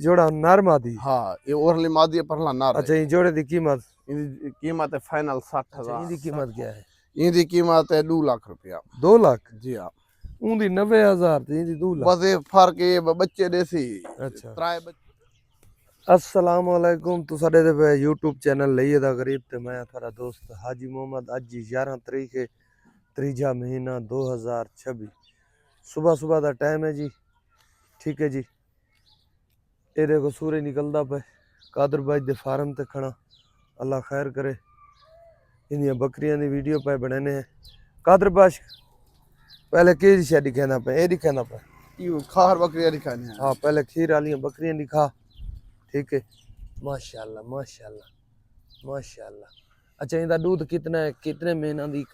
जोड़ा नर मादी। हाँ ये ओरली मादी है परला नर अच्छा ये जोड़े दी कीमत? इनकी कीमत है फाइनल 60,000। अच्छा इनकी कीमत क्या है? इनकी कीमत है 2 लाख रुपया। 2 लाख? जी हाँ। उनकी 90,000 ते इनकी 2 लाख। बस ये फर्क ये बच्चे देसी। अच्छा त्राए अस्सलाम वालेकुम। तो साडे दे यूट्यूब चैनल लईए दा करीब ते मैं थारा दोस्त हाजी मोहम्मद। अज 11 तारीख है, त्रीजा महीना 2026। सुबह सुबह का टाइम है जी। ठीक है जी। ये देखो सूरज निकलता पे कादर भाई दे फार्म ते खड़ा। अल्लाह खैर करे। इन्दियां बकरियां दी वीडियो पे बनाने हैं। कादर बाश पहले की शे दिखाना पे? ये दिखाना पे खार बकरियां दिखाने हैं। हाँ पहले खीर वाली बकरियां दिखा। ठीक है माशाल्लाह माशाल्लाह माशाल्लाह। अच्छा इनका दूध कितना है? कितने महीना दी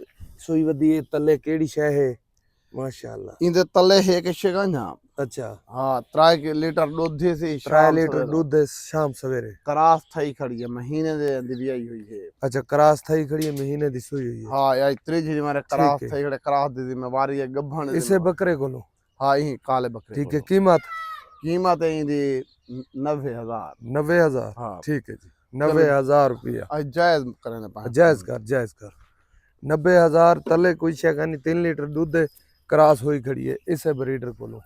सुई वधी है? तले केड़ी शे है? माशाल्लाह। इनके तले है के शेगाना। अच्छा हाँ 3 लीटर दूध दी सी। 3 लीटर दूध है शाम सवेरे। क्रास थई खड़ी है महीने दे अंदर आई हुई है। अच्छा क्रास थई खड़ी है महीने दी सुई हुई है। हाँ यार त्रीजी मारे क्रास है। थई खड़े क्रास दी मैं वारी है गब्भण इसे बकरे को लो। हाँ यही काले बकरे। ठीक है कीमत? कीमत है इनकी 90,000। 90,000? हाँ ठीक है जी 90,000 रुपया जायज करने पाए। जायज कर जायज कर। 90,000 तले कोई शेगा नहीं। 3 लीटर दूध है क्रास हुई खड़ी है। इसे ब्रीडर को लो,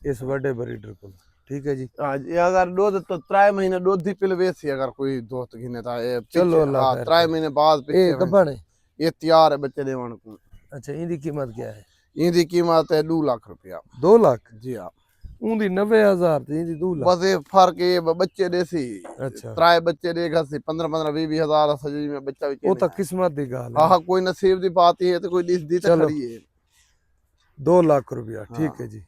इस बड़े ब्रीडर को लो। ठीक है जी। ये अगर दूध तो 3 महीने दूध ही पिलवे सी अगर कोई दोस्त गिने था ये चलो अल्लाह हाँ खैर 3 महीने बाद ए गब्बन है। ये तैयार है बच्चे देवन को। अच्छा इनकी कीमत क्या है? इनकी कीमत है 2 लाख रुपया। 2 लाख? जी हाँ। उनकी 90,000 ते इनकी 2 लाख। बस ये फर्क ये बच्चे देसी। अच्छा 3 बच्चे देगा सी 15-15 20,000 सजी में बच्चा भी वो तो किस्मत दी गल है। हाँ कोई नसीब दी बात ही है तो कोई दिस दी तो खड़ी है। 2 लाख रुपया। ठीक है जी।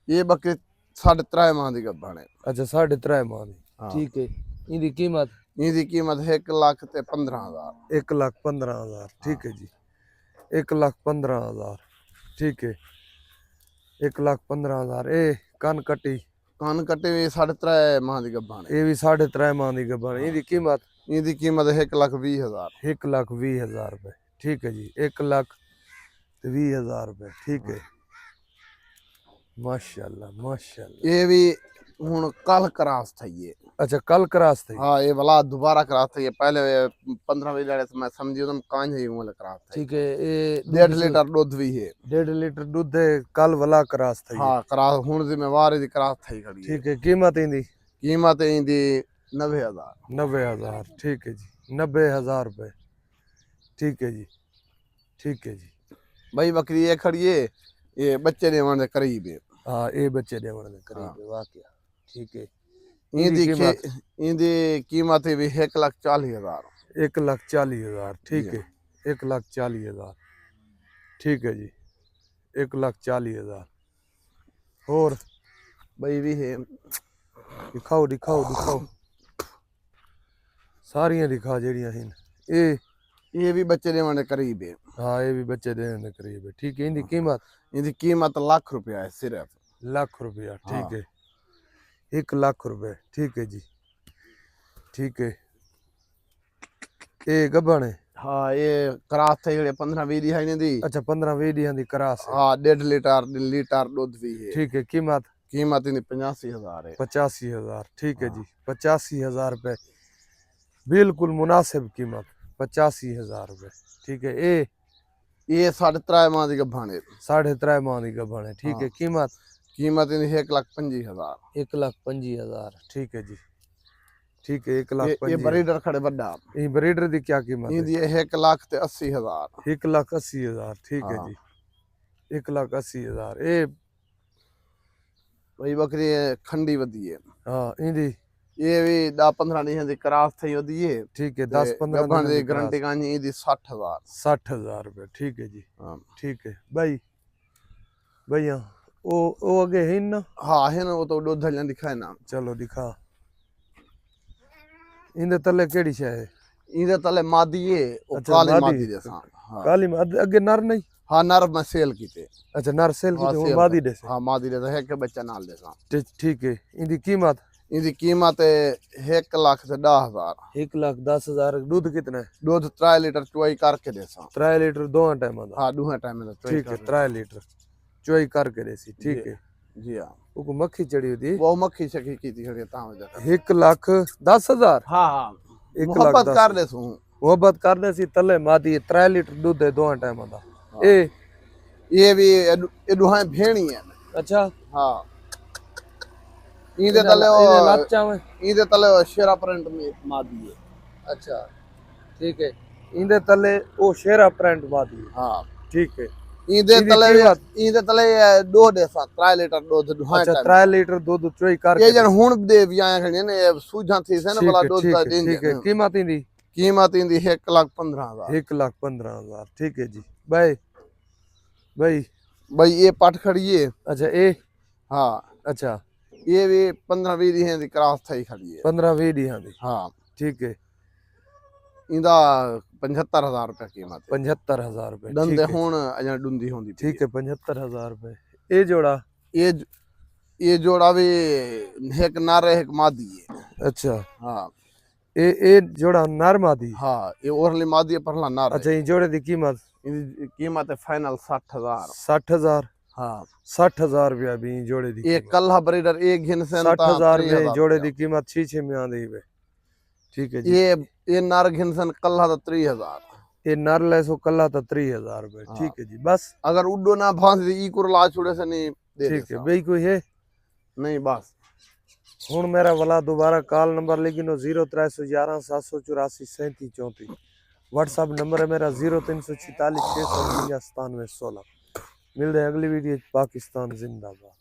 ये बकरी 3.5 माह दी गब्बन है। अच्छा 3.5 माह दी। ठीक है इनकी कीमत? इनकी कीमत है 1,15,000। 1,15,000। ठीक है जी 1,15,000। ठीक है 1,15,000। ए कान कटी कान कटे हुए 3.5 माह दी गब्बन है। ये भी 3.5 माह दी गब्बन। इनकी कीमत? इनकी कीमत है 1,20,000। 1,20,000 रुपये। ठीक है जी 1,20,000 रुपये। ठीक है माशाल्लाह माशाल्लाह। ये भी हुन कल क्रास था ये। अच्छा कल क्रास थी? हाँ ये वाला दोबारा क्रास था ये पहले 15-20 लड़े मैं समझी तुम कांज है वाला क्रास था। ठीक है ये 1.5 लीटर दूध भी है। 1.5 लीटर दूध है कल वाला क्रास थी। हाँ क्रास हुन जिम्मेवार दी क्रास थी खड़ी है। ठीक है कीमत इंदी? कीमत है इनकी 90,000। 90,000। ठीक है जी 90,000 रुपये। ठीक है जी ठीक है जी। भाई बकरी ये खड़ी है ये बच्चे देवन दे करीब है। हाँ ये बच्चे देवन दे करीब है वाकया। ठीक है इनकी कीमत है भी 1,40,000। 1,40,000। ठीक है 1,40,000। ठीक है जी 1,40,000। और भाई भी है दिखाओ दिखाओ दिखाओ सारियां दिखा जड़ियां हैं। ये भी बच्चे देवन दे करीब है। हाँ ये भी बच्चे देने दे करीब है। ठीक है इनकी कीमत? इनकी कीमत लाख रुपया है सिर्फ। लाख रुपया। ठीक है 1 लाख रुपए। ठीक है जी ठीक है। ये गब्बन है? हाँ ये क्रास थे 15-20 दी है दी। अच्छा 15-20 दी क्रास है। हाँ 1.5 लीटर दूध भी है। ठीक है कीमत? कीमत इनकी 85,000 है। 85,000। ठीक है जी 85,000 रुपये बिल्कुल मुनासिब कीमत। 85,000 रुपये। ठीक है ये 3.5 माह दी गब्बन है। 3.5 माह की गब्बन है। ठीक है कीमत? कीमत इनकी 1,25,000। 1,25,000। ठीक है जी ठीक है 1,25,000। ये ब्रीडर खड़े बड़ा। ये ब्रीडर की क्या कीमत है? ये 1,80,000। 1,80,000। ठीक है जी 1,80,000। वही बकरी खंडी वधी है। हाँ इंदी ये भी 10-15 दिन दी क्रास थई होदी है। ठीक है 10-15 गब्बन दी गारंटी कानी इदी 60,000। 60,000 रुपये। ठीक है जी हाँ ठीक है भाई भैया वो आगे है ना? हाँ है ना वो तो दूध हलन दिखाए ना। चलो दिखा इंदे तले केड़ी शे है? इधर तले मादी है और अच्छा, काली मादी मादी जैसा। हाँ काली मादी अगे नर नहीं? हाँ नर में सेल कीते। अच्छा नर सेल की सेल मादी दे से? हाँ मादी जैसा है के बच्चा नाल जैसा। ठीक है इंदी कीमत? इनकी कीमत है 1,10,000। 1,10,000। दूध कितना है? दूध 3 लीटर चुवाई करके देसा। 3 लीटर दो टाइम दा? हाँ 2 टाइम में ठीक है 3 लीटर चुवाई करके देसी। ठीक है जी हाँ ਉਹ ਕੋ ਮੱਖੀ ਚੜੀ ਉਹਦੀ वो मक्खी शक्खी की थी खड़ी ता वजह 1,10,000 हाँ हाँ 1 मोहब्बत ਲੱਖ कर दे सू ਮੁਹੱਬਤ ਕਰਦੇ ਸੀ ਤਲੇ ਮਾਦੀ 3 ਲੀਟਰ ਦੁੱਧ ਦੇ ਦੋਹਾਂ ਟਾਈਮਾਂ ਦਾ ਇਹ ये भी ये दुहां भेणी है ਅੱਛਾ हाँ इधे तले ਇਹਦੇ ਲੱਚਾਂ ਵੇ इधे तले शेरा प्रिंट में मादी है ਅੱਛਾ ਠੀਕ ਹੈ ਇਹਦੇ ਤਲੇ ਉਹ ਸ਼ੇਰਾ ਪ੍ਰਿੰਟ ਮਾਦੀ हाँ ਠੀਕ ਹੈ इधे ਇਹਦੀ तले कीमत? इधे तले दो दे सा 3 लीटर दूध दुहां ਅੱਛਾ 3 ਲੀਟਰ ਦੁੱਧ ਚੋਈ ਕਰਕੇ ये जन हुन दे भी आए खड़े ने सूझा थी से ना बड़ा दूध का दिन ਠੀਕ ਹੈ ਕੀਮਤ ਇਹਦੀ कीमत इंदी 1,15,000 1,15,000 ਠੀਕ ਹੈ ਜੀ ਬਾਈ ਬਾਈ भाई ये पट खड़ी है ਅੱਛਾ ਇਹ हाँ ਅੱਛਾ ये भी 15-20 दी है दी क्रॉस थई खड़ी है 15-20 ਦੀਆਂ ਦੀ हाँ ਠੀਕ ਹੈ इंदा 75,000 रुपए कीमत है 75,000 रुपए ठीक दंदे है हुन अजा डुंदी होंदी ठीक है 75,000 रुपए ਇਹ ਜੋੜਾ ये जोड़ा भी एक नर एक मादी है ਅੱਛਾ हाँ ਇਹ ਜੋੜਾ ਨਰਮਾ ਦੀ हाँ ये ओरली मादी है परला नर ਅੱਛਾ ਇਹ ਜੋੜੇ ਦੀ ਕੀਮਤ इनकी कीमत है फाइनल 60,000 60,000 हाँ 60,000 रुपया भी जोड़े दी एक कल्हा ब्रीडर एक घिन से 60,000 रुपये जोड़े दी कीमत 6 में आंदी है ठीक है जी ये नर घिन से कल्हा तो 3,000 ये नर ले सो कल्ला तो 3,000 रुपये ठीक है जी बस अगर उड्डो ना फांस दी ई कुरला छुड़े से नहीं दे ठीक है भाई कोई है नहीं बस हुन मेरा वाला दोबारा कॉल नंबर लेकिन 0311 784 37 34 व्हाट्सअप नंबर है मेरा 0346 699 97 16 मिलते हैं अगली वीडियो पाकिस्तान जिंदाबाद।